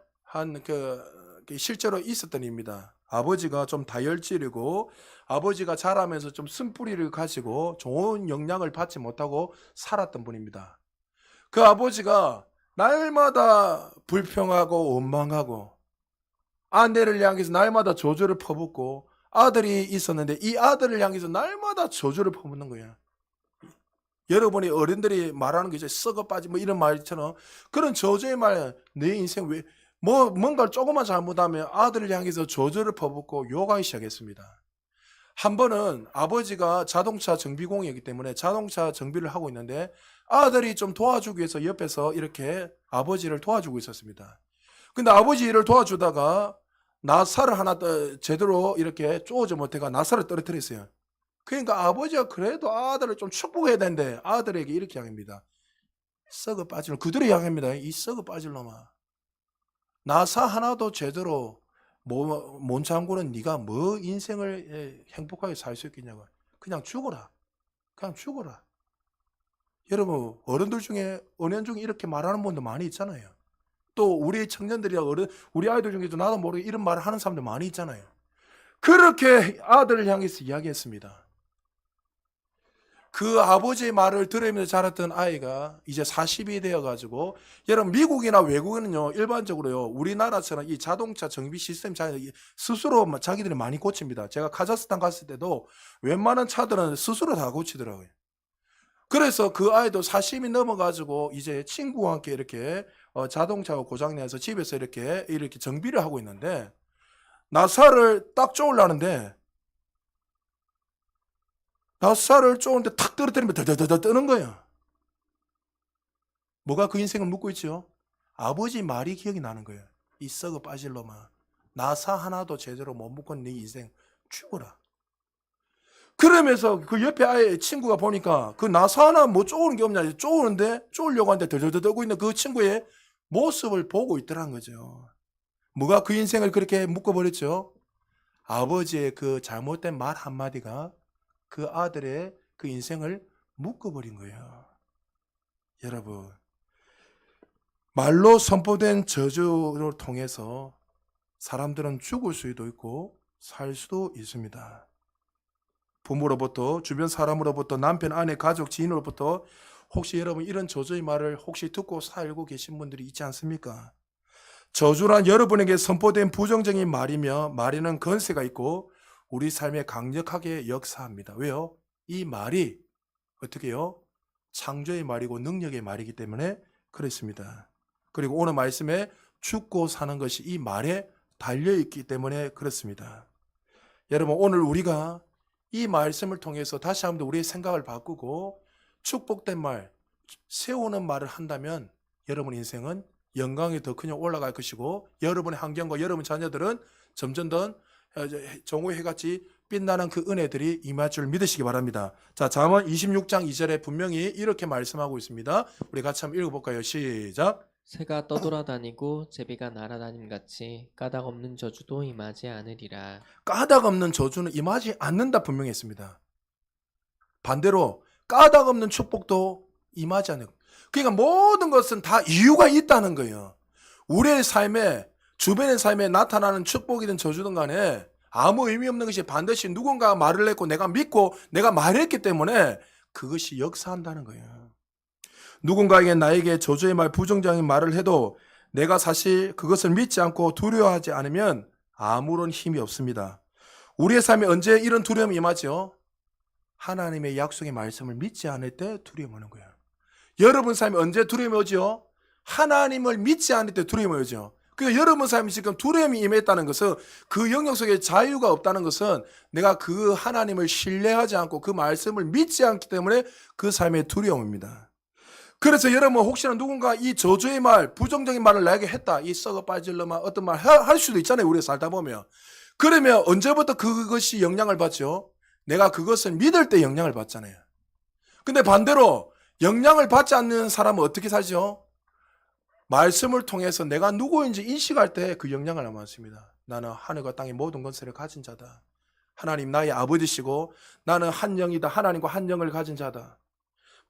실제로 있었던 일입니다. 아버지가 좀 다혈질이고 아버지가 자라면서 좀 쓴뿌리를 가지고 좋은 영향을 받지 못하고 살았던 분입니다. 그 아버지가 날마다 불평하고 원망하고 아내를 향해서 날마다 저주를 퍼붓고 아들이 있었는데 이 아들을 향해서 날마다 저주를 퍼붓는 거예요. 여러분이 어른들이 말하는 게 이제 썩어 빠지 뭐 이런 말처럼 그런 저주의 말 내 인생 왜 뭔가를 조금만 잘못하면 아들을 향해서 저주를 퍼붓고 욕하기 시작했습니다. 한 번은 아버지가 자동차 정비공이었기 때문에 자동차 정비를 하고 있는데 아들이 좀 도와주기 위해서 옆에서 이렇게 아버지를 도와주고 있었습니다. 근데 아버지 일을 도와주다가 나사를 하나 제대로 이렇게 쪼지 못해가 나사를 떨어뜨렸어요. 그러니까 아버지가 그래도 아들을 좀 축복해야 되는데 아들에게 이렇게 이야기합니다. 썩어 빠질 놈. 그대로 이야기합니다. 이 썩어 빠질 놈아. 나사 하나도 제대로 못 잠그는 네가 뭐 인생을 행복하게 살 수 있겠냐고. 그냥 죽어라. 그냥 죽어라. 여러분 어른들 중에 은연 중에 이렇게 말하는 분도 많이 있잖아요. 또 우리 청년들이나 우리 아이들 중에도 나도 모르게 이런 말을 하는 사람들 많이 있잖아요. 그렇게 아들을 향해서 이야기했습니다. 그 아버지의 말을 들으면서 자랐던 아이가 이제 40이 되어가지고, 여러분 미국이나 외국에는요 일반적으로요 우리나라처럼 이 자동차 정비 시스템 스스로 자기들이 많이 고칩니다. 제가 카자흐스탄 갔을 때도 웬만한 차들은 스스로 다 고치더라고요. 그래서 그 아이도 40이 넘어가지고 이제 친구와 함께 이렇게 자동차가 고장내서 집에서 이렇게 정비를 하고 있는데, 나사를 딱 쪼으려는데 나사를 쪼는데 탁 떨어뜨리면 더더더 뜨는 거예요. 뭐가 그 인생을 묻고 있죠? 아버지 말이 기억이 나는 거예요. 이 썩어 빠질 놈아, 나사 하나도 제대로 못 묶은 네 인생 죽어라. 그러면서 그 옆에 아예 친구가 보니까 그 나사 하나 뭐 쪼는 게 없냐, 쪼는데 쪼으려고 하는데 덜덜덜 떠고 있는 그 친구의 모습을 보고 있더란 거죠. 뭐가 그 인생을 그렇게 묶어버렸죠? 아버지의 그 잘못된 말 한마디가 그 아들의 그 인생을 묶어버린 거예요. 여러분, 말로 선포된 저주를 통해서 사람들은 죽을 수도 있고 살 수도 있습니다. 부모로부터, 주변 사람으로부터, 남편, 아내, 가족, 지인으로부터 혹시 여러분 이런 저주의 말을 혹시 듣고 살고 계신 분들이 있지 않습니까? 저주란 여러분에게 선포된 부정적인 말이며 말에는 건세가 있고 우리 삶에 강력하게 역사합니다. 왜요? 이 말이 어떻게 해요? 창조의 말이고 능력의 말이기 때문에 그렇습니다. 그리고 오늘 말씀에 죽고 사는 것이 이 말에 달려있기 때문에 그렇습니다. 여러분, 오늘 우리가 이 말씀을 통해서 다시 한번 우리의 생각을 바꾸고 축복된 말, 세우는 말을 한다면 여러분 인생은 영광이 더 그냥 올라갈 것이고 여러분의 환경과 여러분 자녀들은 점점 더 정오의 해같이 빛나는 그 은혜들이 임할 줄 믿으시기 바랍니다. 자, 잠언 26장 2절에 분명히 이렇게 말씀하고 있습니다. 우리 같이 한번 읽어볼까요? 시작. 새가 떠돌아다니고 제비가 날아다님 같이 까닭 없는 저주도 임하지 않으리라. 까닭 없는 저주는 임하지 않는다 분명히 했습니다. 반대로 까닭 없는 축복도 임하지 않는, 그러니까 모든 것은 다 이유가 있다는 거예요. 우리의 삶에, 주변의 삶에 나타나는 축복이든 저주든 간에 아무 의미 없는 것이 반드시 누군가가 말을 했고 내가 믿고 내가 말했기 때문에 그것이 역사한다는 거예요. 누군가에게 나에게 저주의 말, 부정적인 말을 해도 내가 사실 그것을 믿지 않고 두려워하지 않으면 아무런 힘이 없습니다. 우리의 삶에 언제 이런 두려움이 임하죠? 하나님의 약속의 말씀을 믿지 않을 때 두려움이 오는 거예요. 여러분 삶에 언제 두려움이 오죠? 하나님을 믿지 않을 때 두려움이 오죠. 그러니까 여러분 삶이 지금 두려움이 임했다는 것은, 그 영역 속에 자유가 없다는 것은 내가 그 하나님을 신뢰하지 않고 그 말씀을 믿지 않기 때문에 그 삶의 두려움입니다. 그래서 여러분 혹시나 누군가 이 저주의 말, 부정적인 말을 나에게 했다, 이 썩어 빠질 놈아, 어떤 말 할 수도 있잖아요. 우리가 살다 보면. 그러면 언제부터 그것이 영향을 받죠? 내가 그것을 믿을 때 영향을 받잖아요. 근데 반대로 영향을 받지 않는 사람은 어떻게 살죠? 말씀을 통해서 내가 누구인지 인식할 때 그 영향을 받습니다. 나는 하늘과 땅의 모든 것을 가진 자다. 하나님 나의 아버지시고 나는 한 영이다. 하나님과 한 영을 가진 자다.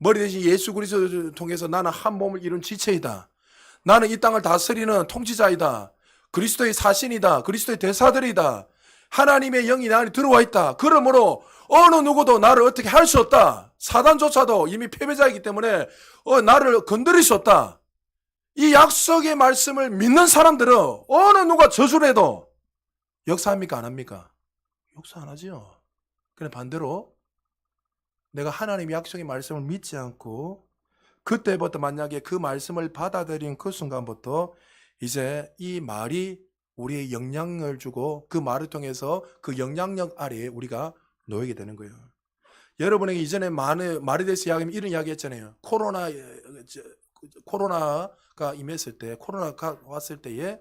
머리 대신 예수 그리스도를 통해서 나는 한 몸을 이룬 지체이다. 나는 이 땅을 다스리는 통치자이다. 그리스도의 사신이다. 그리스도의 대사들이다. 하나님의 영이 내 안에 들어와 있다. 그러므로 어느 누구도 나를 어떻게 할 수 없다. 사단조차도 이미 패배자이기 때문에 나를 건드릴 수 없다. 이 약속의 말씀을 믿는 사람들은 어느 누가 저주를 해도 역사합니까? 안 합니까? 역사 안 하지요. 그런데 반대로 내가 하나님의 약속의 말씀을 믿지 않고 그때부터 만약에 그 말씀을 받아들인 그 순간부터 이제 이 말이 우리의 영향을 주고 그 말을 통해서 그 영향력 아래에 우리가 놓이게 되는 거예요. 여러분에게 이전에 말에 대해서 이런 이야기 했잖아요. 코로나가 임했을 때, 코로나가 왔을 때에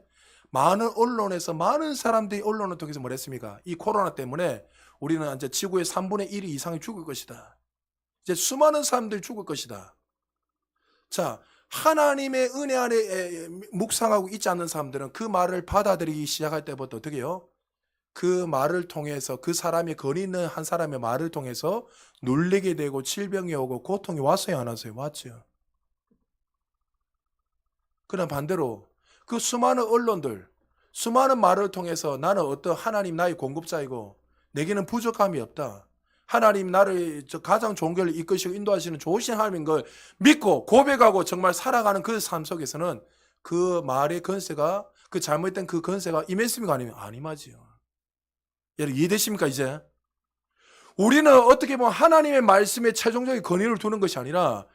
많은 언론에서 많은 사람들이 언론을 통해서 뭘 했습니까? 이 코로나 때문에 우리는 이제 지구의 3분의 1 이상이 죽을 것이다. 이제 수많은 사람들이 죽을 것이다. 자, 하나님의 은혜 안에 묵상하고 있지 않는 사람들은 그 말을 받아들이기 시작할 때부터 어떻게 해요? 그 말을 통해서, 그 사람이 거리 있는 한 사람의 말을 통해서 놀리게 되고 질병이 오고 고통이 왔어요, 안 왔어요? 왔죠. 그러나 반대로 그 수많은 언론들, 수많은 말을 통해서 나는 어떤 하나님 나의 공급자이고 내게는 부족함이 없다. 하나님 나를 가장 좋은 길을 이끄시고 인도하시는 좋으신 하나님인 걸 믿고 고백하고 정말 살아가는 그 삶 속에서는 그 말의 건세가, 그 잘못된 그 건세가 임했습니까? 아니면 안 임하지요. 여러분 이해되십니까 이제? 우리는 어떻게 보면 하나님의 말씀에 최종적인 권위를 두는 것이 아니라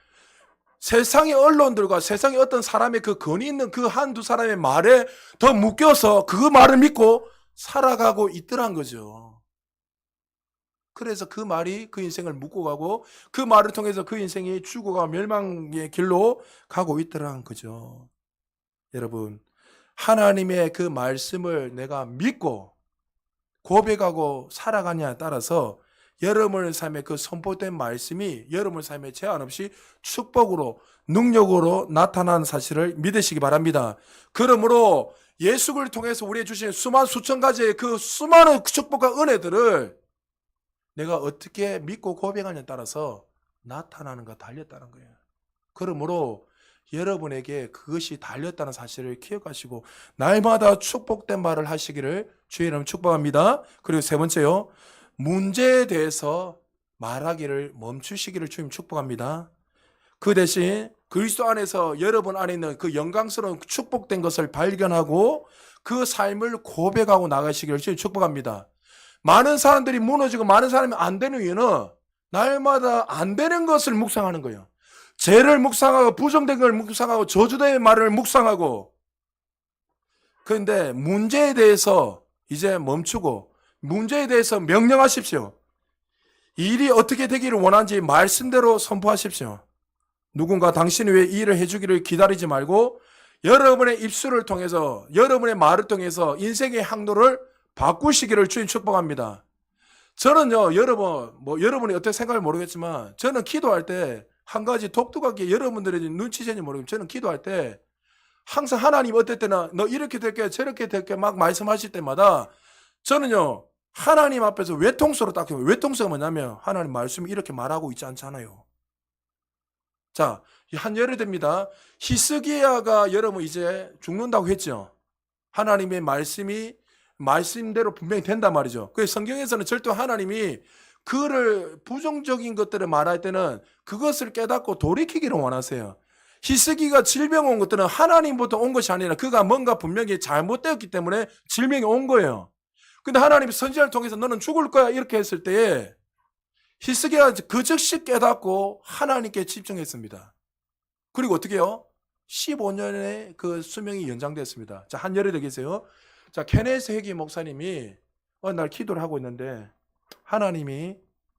세상의 언론들과 세상의 어떤 사람의 그 권위 있는 그 한두 사람의 말에 더 묶여서 그 말을 믿고 살아가고 있더란 거죠. 그래서 그 말이 그 인생을 묶고 가고 그 말을 통해서 그 인생이 죽어가 멸망의 길로 가고 있더란 거죠. 여러분, 하나님의 그 말씀을 내가 믿고 고백하고 살아가냐에 따라서 여러분의 삶에 그 선포된 말씀이 여러분의 삶에 제한 없이 축복으로 능력으로 나타나는 사실을 믿으시기 바랍니다. 그러므로 예수를 통해서 우리에게 주신 수만 수천 가지의 그 수많은 축복과 은혜들을 내가 어떻게 믿고 고백하냐에 따라서 나타나는가 달렸다는 거예요. 그러므로 여러분에게 그것이 달렸다는 사실을 기억하시고 날마다 축복된 말을 하시기를 주의 이름 축복합니다. 그리고 세 번째요. 문제에 대해서 말하기를 멈추시기를 주님 축복합니다. 그 대신 그리스도 안에서 여러분 안에 있는 그 영광스러운 축복된 것을 발견하고 그 삶을 고백하고 나가시기를 주님 축복합니다. 많은 사람들이 무너지고 많은 사람이 안 되는 이유는 날마다 안 되는 것을 묵상하는 거예요. 죄를 묵상하고 부정된 걸 묵상하고 저주된 말을 묵상하고, 그런데 문제에 대해서 이제 멈추고 문제에 대해서 명령하십시오. 일이 어떻게 되기를 원하는지 말씀대로 선포하십시오. 누군가 당신이 왜 이 일을 해주기를 기다리지 말고 여러분의 입술을 통해서 여러분의 말을 통해서 인생의 항로를 바꾸시기를 주님 축복합니다. 저는요, 여러분이 어떻게 생각할지 모르겠지만 저는 기도할 때 한 가지 독특하게 여러분들의 눈치채는지 모르겠지만 저는 기도할 때 항상 하나님 어떨 때나 너 이렇게 될게 저렇게 될게 막 말씀하실 때마다 저는요, 하나님 앞에서 외통수로 딱 해요. 외통수가 뭐냐면 하나님 말씀이 이렇게 말하고 있지 않잖아요. 자, 한 예를 듭니다. 히스기야가 여러분 이제 죽는다고 했죠. 하나님의 말씀이 말씀대로 분명히 된단 말이죠. 그래서 성경에서는 절대 하나님이 그를 부정적인 것들을 말할 때는 그것을 깨닫고 돌이키기를 원하세요. 히스기가 질병 온 것들은 하나님부터 온 것이 아니라 그가 뭔가 분명히 잘못되었기 때문에 질병이 온 거예요. 근데 하나님이 선지자를 통해서 너는 죽을 거야 이렇게 했을 때에 히스기야가 그 즉시 깨닫고 하나님께 집중했습니다. 그리고 어떻게 해요? 15년의 그 수명이 연장됐습니다. 자, 한 예를 들겠어요. 자, 케네스 해기 목사님이 어느 날 기도를 하고 있는데 하나님이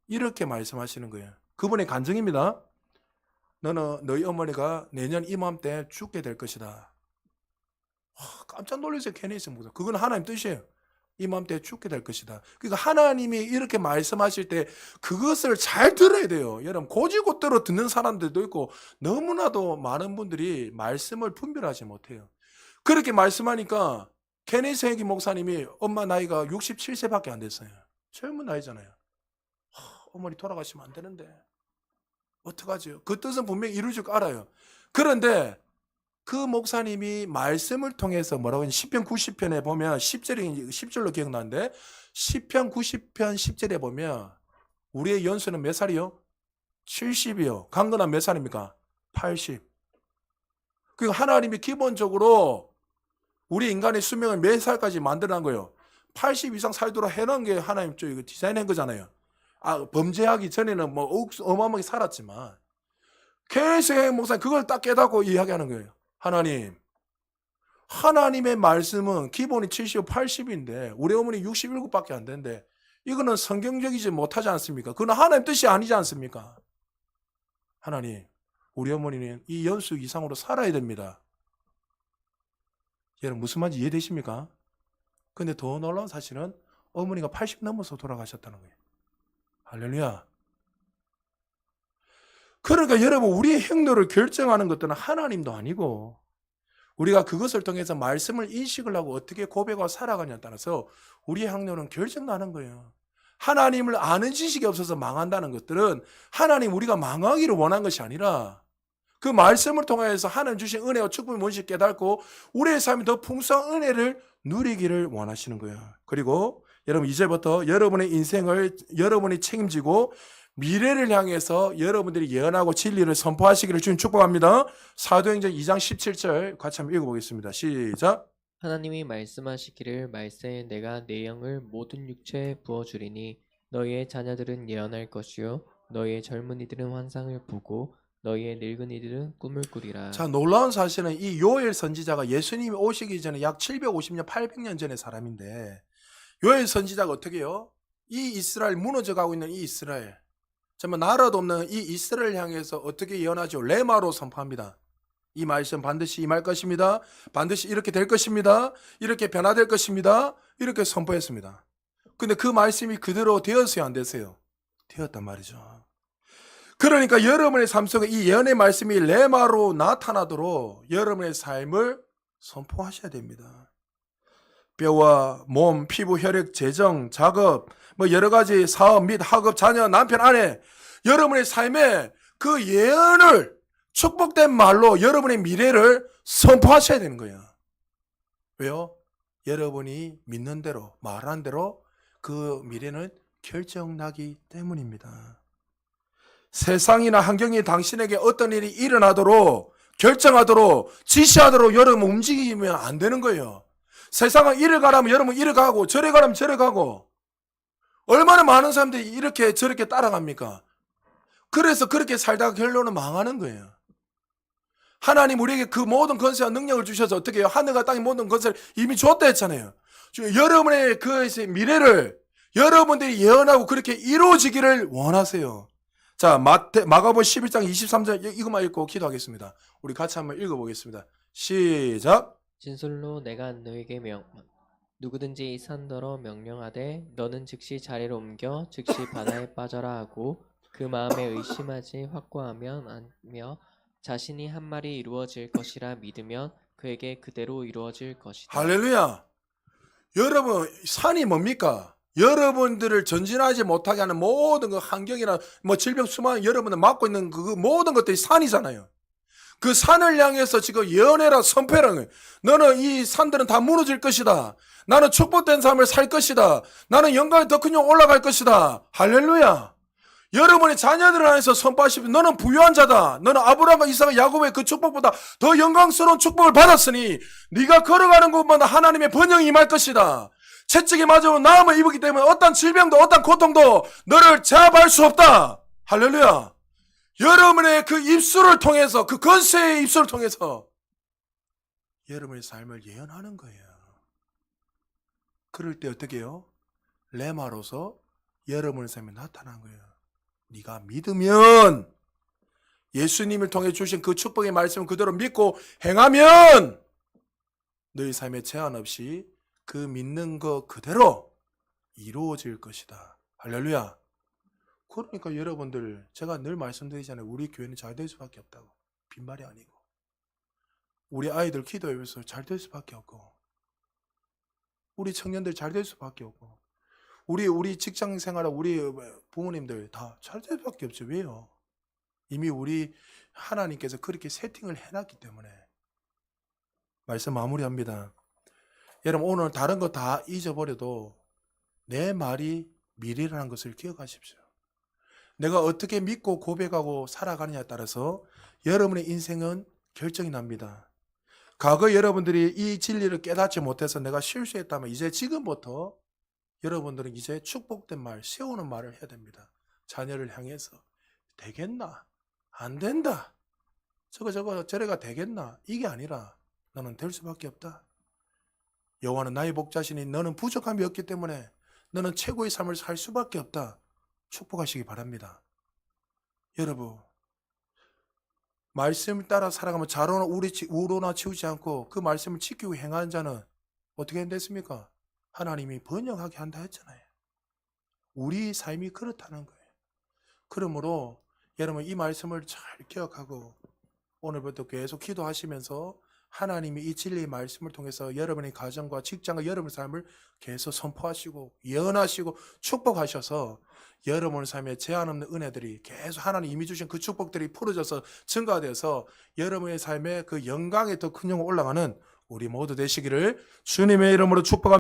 이렇게 말씀하시는 거예요. 그분의 간증입니다. 너는 너희 어머니가 내년 이맘때 죽게 될 것이다. 와, 깜짝 놀랐어요. 케네스 목사. 그건 하나님 뜻이에요. 이맘때 죽게 될 것이다. 그러니까 하나님이 이렇게 말씀하실 때 그것을 잘 들어야 돼요. 여러분 고지고대로 듣는 사람들도 있고 너무나도 많은 분들이 말씀을 분별하지 못해요. 그렇게 말씀하니까 케네스 해기 목사님이 엄마 나이가 67세밖에 안 됐어요. 젊은 나이잖아요. 어머니 돌아가시면 안 되는데 어떡하죠? 그 뜻은 분명히 이루어질 거 알아요. 그런데 그 목사님이 말씀을 통해서 뭐라고 했냐, 시편 90편에 보면 10절로 기억나는데 시편 90편 10절에 보면 우리의 연수는 몇 살이요? 70이요. 강건한 몇 살입니까? 80. 그러니까 하나님이 기본적으로 우리 인간의 수명을 몇 살까지 만들어낸 거예요? 80 이상 살도록 해놓은 게 하나님 쪽 디자인한 거잖아요. 범죄하기 전에는 뭐 어마어마하게 살았지만 계속 목사님 그걸 딱 깨닫고 이야기하는 거예요. 하나님의 말씀은 기본이 70, 80인데 우리 어머니 67밖에 안 되는데 이거는 성경적이지 못하지 않습니까? 그건 하나님 뜻이 아니지 않습니까? 하나님, 우리 어머니는 이 연수 이상으로 살아야 됩니다. 여러분 무슨 말인지 이해되십니까? 근데 더 놀라운 사실은 어머니가 80 넘어서 돌아가셨다는 거예요. 할렐루야. 그러니까 여러분 우리의 행로를 결정하는 것들은 하나님도 아니고 우리가 그것을 통해서 말씀을 인식을 하고 어떻게 고백하고 살아가냐에 따라서 우리의 행로는 결정나는 거예요. 하나님을 아는 지식이 없어서 망한다는 것들은 하나님 우리가 망하기를 원한 것이 아니라 그 말씀을 통해서 하나님 주신 은혜와 축복이 뭔지 깨닫고 우리의 삶이 더 풍성한 은혜를 누리기를 원하시는 거예요. 그리고 여러분 이제부터 여러분의 인생을 여러분이 책임지고 미래를 향해서 여러분들이 예언하고 진리를 선포하시기를 주님 축복합니다. 사도행전 2장 17절 같이 한번 읽어보겠습니다. 시작. 하나님이 말씀하시기를 말세에 내가 내 영을 모든 육체에 부어주리니 너희의 자녀들은 예언할 것이요 너희의 젊은이들은 환상을 보고 너희의 늙은이들은 꿈을 꾸리라. 자, 놀라운 사실은 이 요엘 선지자가 예수님이 오시기 전에 약 750년, 800년 전의 사람인데 요엘 선지자가 어떻게 해요? 이 이스라엘 무너져가고 있는 이 이스라엘 정말 나라도 없는 이 이스라엘 향해서 어떻게 예언하죠? 레마로 선포합니다. 이 말씀 반드시 임할 것입니다. 반드시 이렇게 될 것입니다. 이렇게 변화될 것입니다. 이렇게 선포했습니다. 근데 그 말씀이 그대로 되었어요? 안 됐어요? 되었단 말이죠. 그러니까 여러분의 삶 속에 이 예언의 말씀이 레마로 나타나도록 여러분의 삶을 선포하셔야 됩니다. 뼈와 몸, 피부, 혈액, 재정, 작업, 여러 가지 사업 및 학업, 자녀, 남편, 아내, 여러분의 삶에 그 예언을 축복된 말로 여러분의 미래를 선포하셔야 되는 거예요. 왜요? 여러분이 믿는 대로, 말한 대로 그 미래는 결정나기 때문입니다. 세상이나 환경이 당신에게 어떤 일이 일어나도록, 결정하도록, 지시하도록 여러분 움직이면 안 되는 거예요. 세상은 이를 가라면 여러분 이를 가고, 저래 가라면 저래 가고, 얼마나 많은 사람들이 이렇게 저렇게 따라갑니까? 그래서 그렇게 살다가 결론은 망하는 거예요. 하나님 우리에게 그 모든 권세와 능력을 주셔서 어떻게 해요? 하늘과 땅의 모든 권세를 이미 줬다 했잖아요. 여러분의 그 미래를 여러분들이 예언하고 그렇게 이루어지기를 원하세요. 자, 마가복음 11장 23절 이것만 읽고 기도하겠습니다. 우리 같이 한번 읽어보겠습니다. 시작. 진술로 내가 너에게 누구든지 이 산더러 명령하되 너는 즉시 자리로 옮겨 즉시 바다에 빠져라 하고 그 마음에 의심하지 확고하면 하며 자신이 한 말이 이루어질 것이라 믿으면 그에게 그대로 이루어질 것이다. 할렐루야. 여러분 산이 뭡니까? 여러분들을 전진하지 못하게 하는 모든 그 환경이나 질병 수만 여러분들 맡고 있는 그 모든 것들이 산이잖아요. 그 산을 향해서 지금 예언해라, 선포해라. 너는 이 산들은 다 무너질 것이다. 나는 축복된 삶을 살 것이다. 나는 영광의 더 큰 영 올라갈 것이다. 할렐루야. 여러분의 자녀들을 향해서 선포하시면 너는 부유한 자다. 너는 아브라함과 이삭과 야곱의 그 축복보다 더 영광스러운 축복을 받았으니 네가 걸어가는 곳마다 하나님의 번영이 임할 것이다. 채찍에 맞으면 나음을 입었기 때문에 어떤 질병도 어떤 고통도 너를 제압할 수 없다. 할렐루야. 여러분의 그 입술을 통해서, 그 권세의 입술을 통해서 여러분의 삶을 예언하는 거예요. 그럴 때 어떻게 해요? 레마로서 여러분의 삶에 나타난 거예요. 네가 믿으면, 예수님을 통해 주신 그 축복의 말씀을 그대로 믿고 행하면 너희 삶에 제한 없이 그 믿는 거 그대로 이루어질 것이다. 할렐루야. 그러니까 여러분들 제가 늘 말씀드리잖아요. 우리 교회는 잘 될 수밖에 없다고. 빈말이 아니고. 우리 아이들 기도하면서 잘 될 수밖에 없고. 우리 청년들 잘 될 수밖에 없고. 우리 직장 생활, 우리 부모님들 다 잘 될 수밖에 없죠. 왜요? 이미 우리 하나님께서 그렇게 세팅을 해놨기 때문에. 말씀 마무리합니다. 여러분 오늘 다른 거 다 잊어버려도 내 말이 미래라는 것을 기억하십시오. 내가 어떻게 믿고 고백하고 살아가느냐에 따라서 여러분의 인생은 결정이 납니다. 과거 여러분들이 이 진리를 깨닫지 못해서 내가 실수했다면 이제 지금부터 여러분들은 이제 축복된 말, 세우는 말을 해야 됩니다. 자녀를 향해서 되겠나? 안 된다. 저래가 되겠나? 이게 아니라 너는 될 수밖에 없다. 여호와는 나의 목자시니 너는 부족함이 없기 때문에 너는 최고의 삶을 살 수밖에 없다. 축복하시기 바랍니다. 여러분, 말씀을 따라 살아가면 자로나 우로나 치우지 않고 그 말씀을 지키고 행하는 자는 어떻게 됐습니까? 하나님이 번영하게 한다 했잖아요. 우리 삶이 그렇다는 거예요. 그러므로 여러분 이 말씀을 잘 기억하고 오늘부터 계속 기도하시면서 하나님이 이 진리의 말씀을 통해서 여러분의 가정과 직장과 여러분의 삶을 계속 선포하시고 예언하시고 축복하셔서 여러분의 삶에 제한 없는 은혜들이 계속 하나님 이미 주신 그 축복들이 풀어져서 증가되어서 여러분의 삶에 그 영광의 더 큰 영광 올라가는 우리 모두 되시기를 주님의 이름으로 축복합니다.